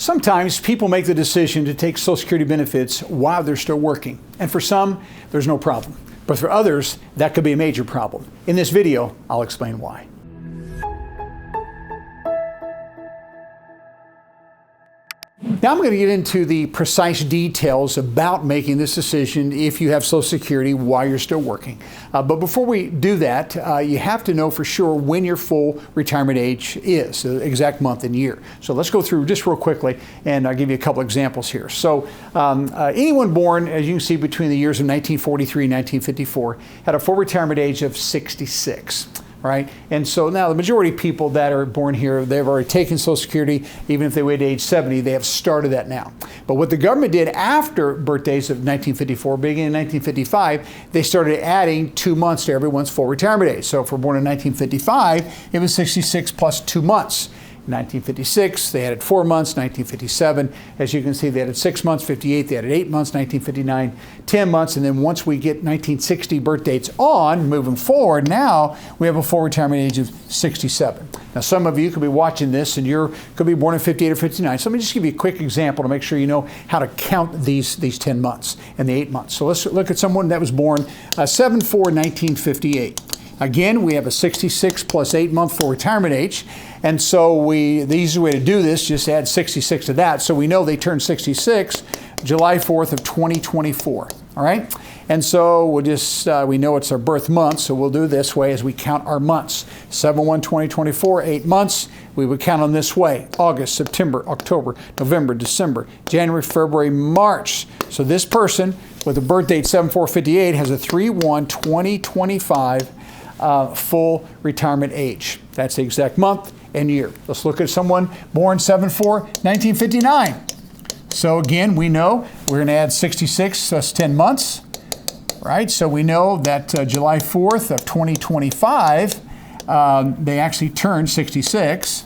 Sometimes people make the decision to take Social Security benefits while they're still working. And for some, there's no problem. But for others, that could be a major problem. In this video, I'll explain why. Now I'm going to get into the precise details about making this decision if you have Social Security while you're still working. But before we do that, you have to know for sure when your full retirement age is, the exact month and year. So let's go through just real quickly, and I'll give you a couple examples here. So anyone born, as you can see, between the years of 1943 and 1954 had a full retirement age of 66. Right? And so now the majority of people that are born here, they've already taken Social Security. Even if they wait to age 70, they have started that now. But what the government did after birthdays of 1954, beginning in 1955, they started adding 2 months to everyone's full retirement age. So if we're born in 1955, it was 66 plus 2 months. 1956, they added 4 months. 1957, as you can see, they added 6 months. 58, they added 8 months. 1959, 10 months. And then once we get 1960 birth dates on, moving forward, now we have a full retirement age of 67. Now, some of you could be watching this and could be born in 58 or 59. So let me just give you a quick example to make sure you know how to count these 10 months and the 8 months. So let's look at someone that was born 7/4/1958. Again, we have a 66 plus 8 month full retirement age. And so the easy way to do this, just add 66 to that. So we know they turned 66 July 4th of 2024. All right. And so we'll just, we know it's our birth month. So we'll do this way as we count our months. 7/1/2024, 8 months. We would count on this way: August, September, October, November, December, January, February, March. So this person with a birth date 7/4/58 has a 3/1/2025 full retirement age. That's the exact month and year. Let's look at someone born 7/4/1959. So again, we know we're going to add 66 plus 10 months, right? So we know that July 4th of 2025, they actually turned 66.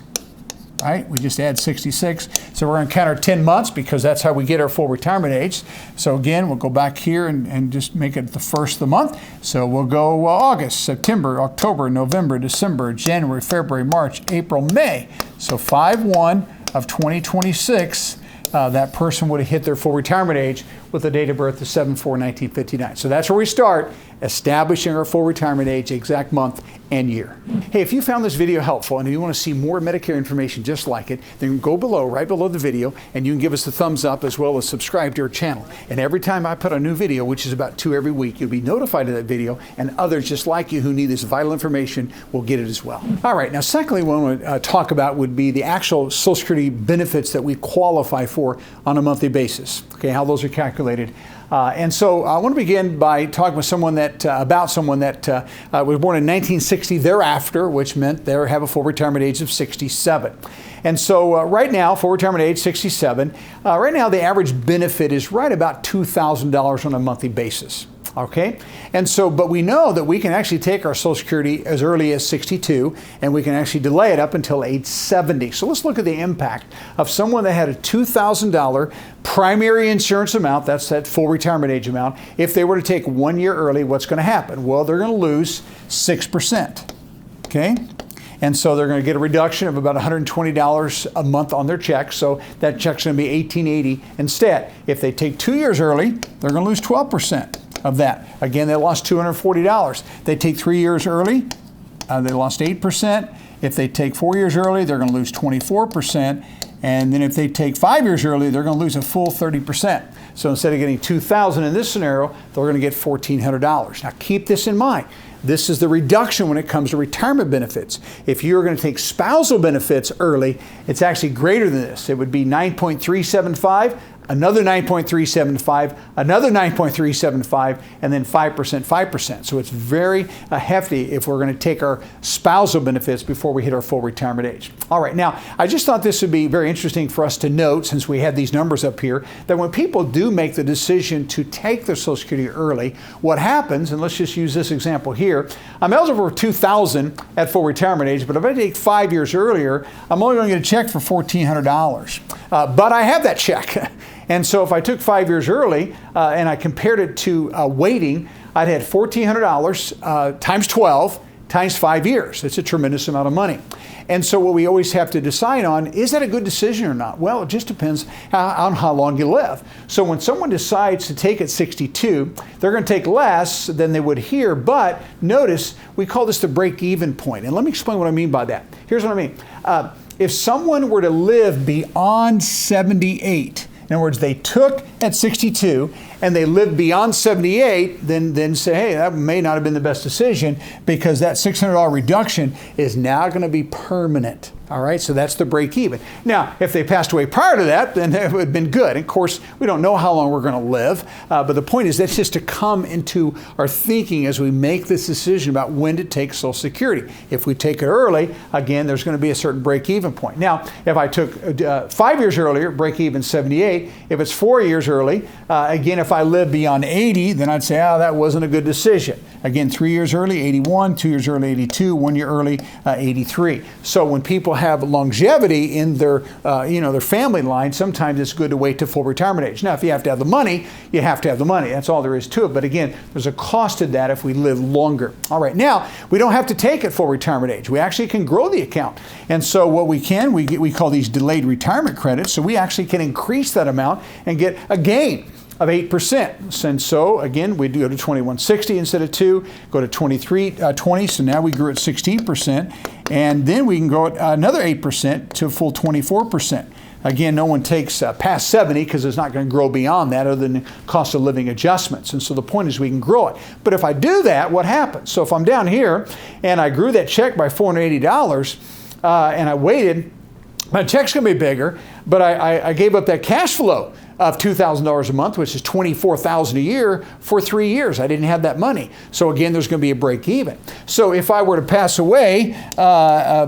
Right? We just add 66. So we're going to count our 10 months because that's how we get our full retirement age. So again, we'll go back here and just make it the first of the month. So we'll go August, September, October, November, December, January, February, March, April, May. So 5/1/2026, that person would have hit their full retirement age with a date of birth of 7/4/1959. So that's where we start, establishing our full retirement age, exact month and year. Hey, if you found this video helpful and you want to see more Medicare information just like it, then go below, right below the video, and you can give us a thumbs up as well as subscribe to our channel. And every time I put a new video, which is about 2 every week, you'll be notified of that video, and others just like you who need this vital information will get it as well. All right, now secondly, what I want to talk about would be the actual Social Security benefits that we qualify for on a monthly basis, okay, how those are calculated. And so I want to begin by talking with someone about someone that was born in 1960 thereafter, which meant they have a full retirement age of 67. And so right now, full retirement age 67, right now the average benefit is right about $2,000 on a monthly basis. Okay, and so, but we know that we can actually take our Social Security as early as 62, and we can actually delay it up until age 70. So let's look at the impact of someone that had a $2,000 primary insurance amount, that's that full retirement age amount. If they were to take 1 year early, what's going to happen? Well, they're going to lose 6%. Okay. And so they're going to get a reduction of about $120 a month on their check. So that check's going to be $1,880 instead. If they take 2 years early, they're going to lose 12% of that. Again, they lost $240. They take 3 years early, they lost 8%. If they take 4 years early, they're going to lose 24%. And then if they take 5 years early, they're going to lose a full 30%. So instead of getting $2,000 in this scenario, they're going to get $1,400. Now keep this in mind. This is the reduction when it comes to retirement benefits. If you're going to take spousal benefits early, it's actually greater than this. It would be 9.375, another 9.375, another 9.375, and then 5%. So it's very hefty if we're going to take our spousal benefits before we hit our full retirement age. All right, now I just thought this would be very interesting for us to note, since we have these numbers up here, that when people do make the decision to take their Social Security early, what happens, and let's just use this example here, I'm eligible for $2,000 at full retirement age, but if I take 5 years earlier, I'm only going to get a check for $1,400. But I have that check. And so if I took 5 years early and I compared it to waiting, I'd had $1,400 times 12 times 5 years. It's a tremendous amount of money. And so what we always have to decide on, is that a good decision or not? Well, it just depends on how long you live. So when someone decides to take at 62, they're going to take less than they would here, but notice we call this the break-even point. And let me explain what I mean by that. Here's what I mean. If someone were to live beyond 78, in other words, they took at 62 and they lived beyond 78, then say, hey, that may not have been the best decision, because that $600 reduction is now going to be permanent. All right, so that's the break even. Now, if they passed away prior to that, then it would have been good. Of course, we don't know how long we're going to live, but the point is that's just to come into our thinking as we make this decision about when to take Social Security. If we take it early, again, there's going to be a certain break even point. Now, if I took 5 years earlier, break even 78. If it's 4 years early, again, if I live beyond 80, then I'd say, oh, that wasn't a good decision. Again, 3 years early, 81, 2 years early, 82, 1 year early, 83. So when people have longevity in their, their family line, sometimes it's good to wait to full retirement age. Now, if you have to have the money, you have to have the money. That's all there is to it. But again, there's a cost to that if we live longer. All right, now, we don't have to take it full retirement age. We actually can grow the account. And so what we can, we call these delayed retirement credits. So we actually can increase that amount and get a gain of 8%. And so again, we do go to 2160 instead of 2, go to 2320. So now we grew at 16%, and then we can go at another 8% to a full 24%. Again, no one takes past 70 because it's not going to grow beyond that other than cost of living adjustments. And so the point is we can grow it. But if I do that, what happens? So if I'm down here and I grew that check by $480 and I waited, my check's going to be bigger, but I gave up that cash flow of $2,000 a month, which is $24,000 a year for 3 years. I didn't have that money. So again, there's going to be a break even. So if I were to pass away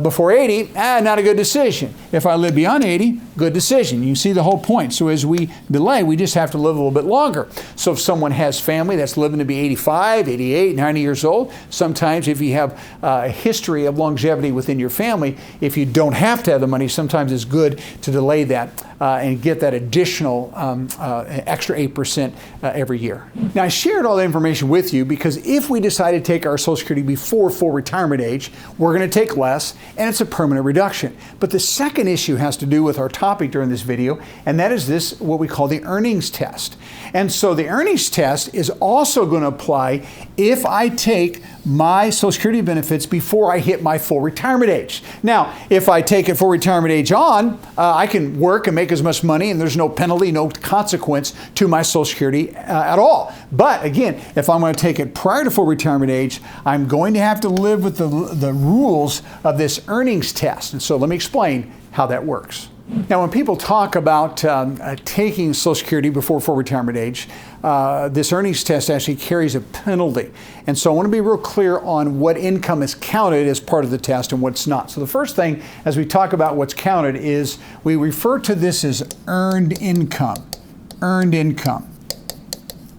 before 80, not a good decision. If I live beyond 80, good decision. You see the whole point. So as we delay, we just have to live a little bit longer. So if someone has family that's living to be 85, 88, 90 years old, sometimes if you have a history of longevity within your family, if you don't have to have the money, sometimes it's good to delay that and get that additional extra 8% every year. Now, I shared all that information with you because if we decide to take our Social Security before full retirement age, we're going to take less, and it's a permanent reduction. But the second issue has to do with our topic during this video, and that is this, what we call the earnings test. And so the earnings test is also going to apply if I take my Social Security benefits before I hit my full retirement age. Now, if I take it full retirement age on, I can work and make as much money, and there's no penalty, no consequence to my Social Security at all. But again, if I'm going to take it prior to full retirement age, I'm going to have to live with the rules of this earnings test. And so let me explain how that works. Now, when people talk about taking Social Security before full retirement age, this earnings test actually carries a penalty. And so I want to be real clear on what income is counted as part of the test and what's not. So the first thing, as we talk about what's counted, is we refer to this as earned income. Earned income.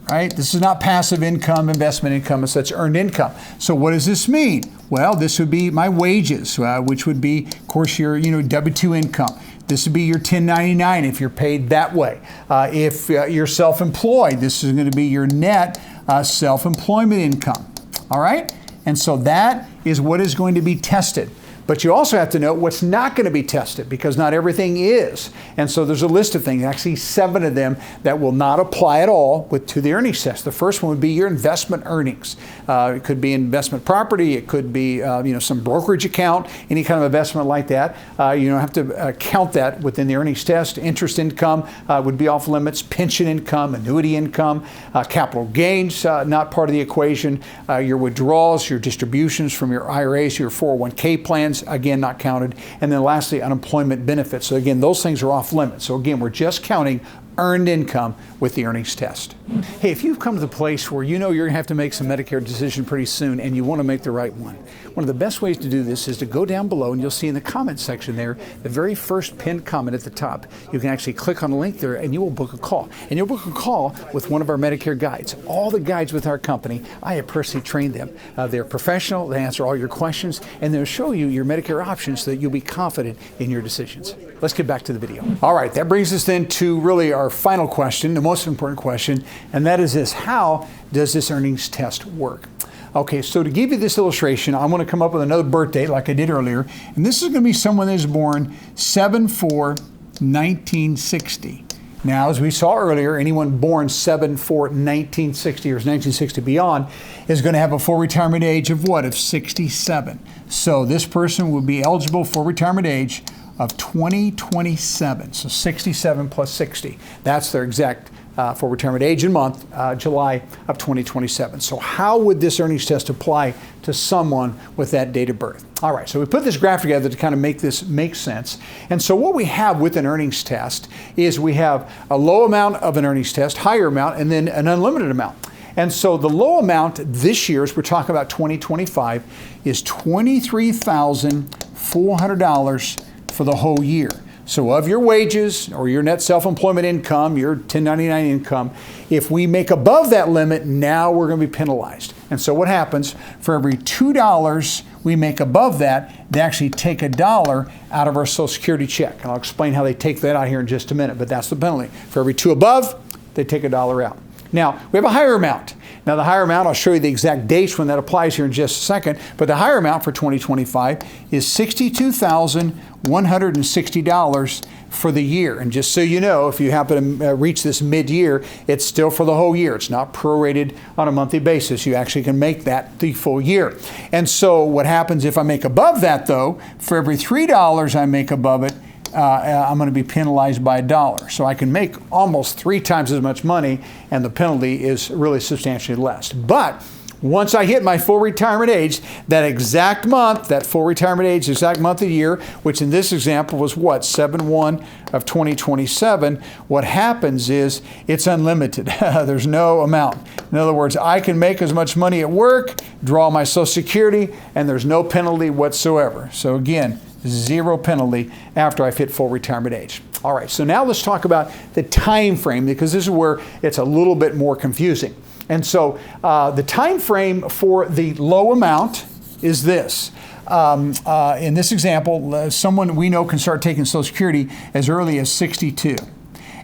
Right? This is not passive income, investment income, as such, earned income. So what does this mean? Well, this would be my wages, which would be, of course, your W-2 income. This would be your 1099 if you're paid that way. If you're self-employed, this is going to be your net self-employment income. All right? And so that is what is going to be tested. But you also have to know what's not going to be tested, because not everything is. And so there's a list of things, actually 7 of them, that will not apply at all to the earnings test. The first one would be your investment earnings. It could be investment property. It could be some brokerage account, any kind of investment like that. You don't have to count that within the earnings test. Interest income would be off limits. Pension income, annuity income, capital gains, not part of the equation. Your withdrawals, your distributions from your IRAs, your 401k plans, again, not counted. And then lastly, unemployment benefits. So again, those things are off limits. So again, we're just counting earned income with the earnings test. Hey, if you've come to the place where you know you're going to have to make some Medicare decision pretty soon and you want to make the right one of the best ways to do this is to go down below, and you'll see in the comment section there, the very first pinned comment at the top. You can actually click on the link there and you will book a call. And you'll book a call with one of our Medicare guides. All the guides with our company, I have personally trained them. They're professional, they answer all your questions, and they'll show you your Medicare options so that you'll be confident in your decisions. Let's get back to the video. All right, that brings us then to really our final question, the most important question, and that is this: how does this earnings test work? Okay, so to give you this illustration, I'm going to come up with another birth date like I did earlier, and this is going to be someone that is born 7/4/1960. Now, as we saw earlier, anyone born 7/4/1960 or 1960 beyond is going to have a full retirement age of what? Of 67. So this person will be eligible for retirement age of 2027. So 67 plus 60. That's their exact for retirement age and month, July of 2027. So how would this earnings test apply to someone with that date of birth? All right, so we put this graph together to kind of make this make sense. And so what we have with an earnings test is we have a low amount of an earnings test, higher amount, and then an unlimited amount. And so the low amount this year, as we're talking about 2025, is $23,400 for the whole year. So of your wages or your net self-employment income, your 1099 income, if we make above that limit, now we're going to be penalized. And so what happens, for every $2 we make above that, they actually take $1 out of our Social Security check. And I'll explain how they take that out here in just a minute, but that's the penalty. For every 2 above, they take $1 out. Now, we have a higher amount. Now, the higher amount, I'll show you the exact dates when that applies here in just a second, but the higher amount for 2025 is $62,160 for the year. And just so you know, if you happen to reach this mid-year, it's still for the whole year. It's not prorated on a monthly basis. You actually can make that the full year. And so what happens if I make above that, though, for every $3 I make above it, I'm going to be penalized by $1. So I can make almost 3 times as much money, and the penalty is really substantially less. But once I hit my full retirement age, that exact month, that full retirement age, exact month of the year, which in this example was what? 7/1/2027. What happens is it's unlimited. There's no amount. In other words, I can make as much money at work, draw my Social Security, and there's no penalty whatsoever. So again, 0 penalty after I've hit full retirement age. All right, so now let's talk about the time frame, because this is where it's a little bit more confusing. And so the time frame for the low amount is this. In this example, someone we know can start taking Social Security as early as 62.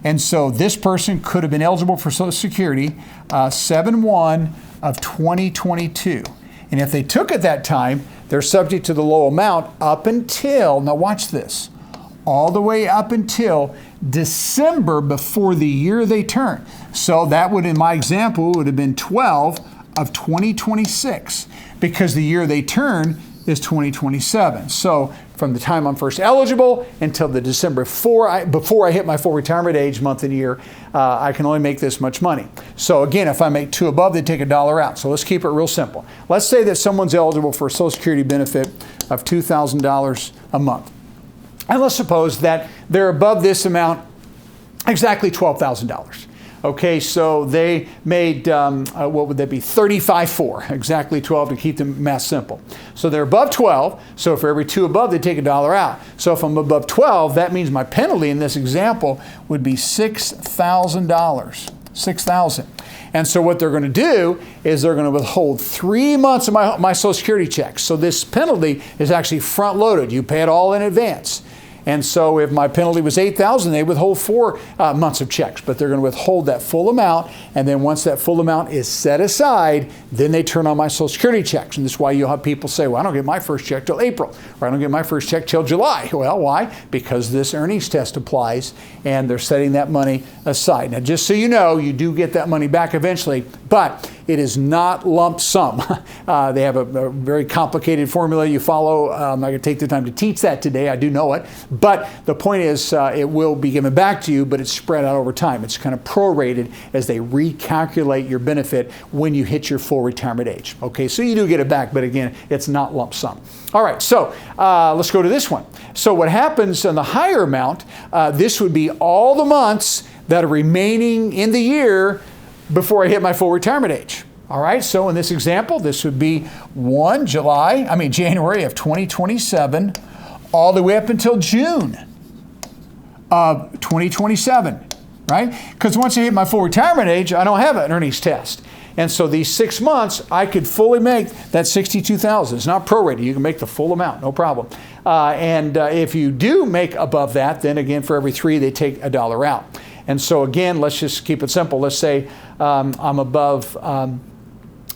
And so this person could have been eligible for Social Security 7/1/2022. And if they took at that time, they're subject to the low amount up until, now watch this, all the way up until December before the year they turn. So that would, in my example, would have been 12/2026, because the year they turn is 2027. So from the time I'm first eligible until the December before I hit my full retirement age, month and year, I can only make this much money. So again, if I make 2 above, they take $1 out. So let's keep it real simple. Let's say that someone's eligible for a Social Security benefit of $2,000 a month. And let's suppose that they're above this amount, exactly $12,000. Okay, so they made, what would that be, 35/4, exactly 12 to keep the math simple. So they're above 12, so for every 2 above, they take $1 out. So if I'm above 12, that means my penalty in this example would be $6,000, $6,000. And so what they're going to do is they're going to withhold 3 months of my Social Security check. So this penalty is actually front loaded. You pay it all in advance. And so if my penalty was $8,000, they withhold 4 months of checks, but they're going to withhold that full amount. And then once that full amount is set aside, then they turn on my Social Security checks. And this is why you'll have people say, well, I don't get my first check till April, or I don't get my first check till July. Well, why? Because this earnings test applies and they're setting that money aside. Now, just so you know, you do get that money back eventually, but it is not lump sum. They have a very complicated formula you follow. I'm not going to take the time to teach that today. I do know it. But the point is, it will be given back to you, but it's spread out over time. It's kind of prorated as they recalculate your benefit when you hit your full retirement age. Okay, so you do get it back, but again, it's not lump sum. All right, so let's go to this one. So what happens on the higher amount, this would be all the months that are remaining in the year before I hit my full retirement age. All right, so in this example, this would be January of 2027, all the way up until June of 2027, right? Because once I hit my full retirement age, I don't have an earnings test. And so these 6 months, I could fully make that $62,000. It's not prorated. You can make the full amount, no problem. And if you do make above that, then again, for every 3, they take $1 out. And so again, let's just keep it simple. Let's say I'm above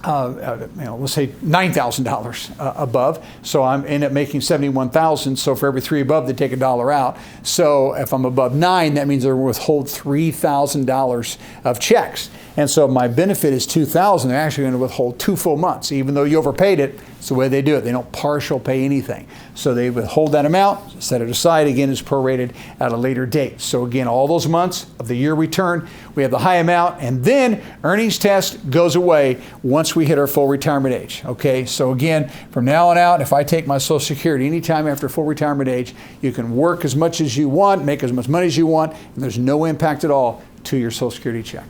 let's say $9,000 above, so I'm end up making $71,000. So for every 3 above, they take $1 out. So if I'm above 9, that means they're going to withhold $3,000 of checks. And so if my benefit is $2,000, they're actually going to withhold 2 full months, even though you overpaid it. It's the way they do it. They don't partial pay anything. So they withhold that amount, set it aside. Again, it's prorated at a later date. So again, all those months of the year return, we have the high amount, and then earnings test goes away once we hit our full retirement age. Okay, so again, from now on out, if I take my Social Security anytime after full retirement age, you can work as much as you want, make as much money as you want, and there's no impact at all to your Social Security check.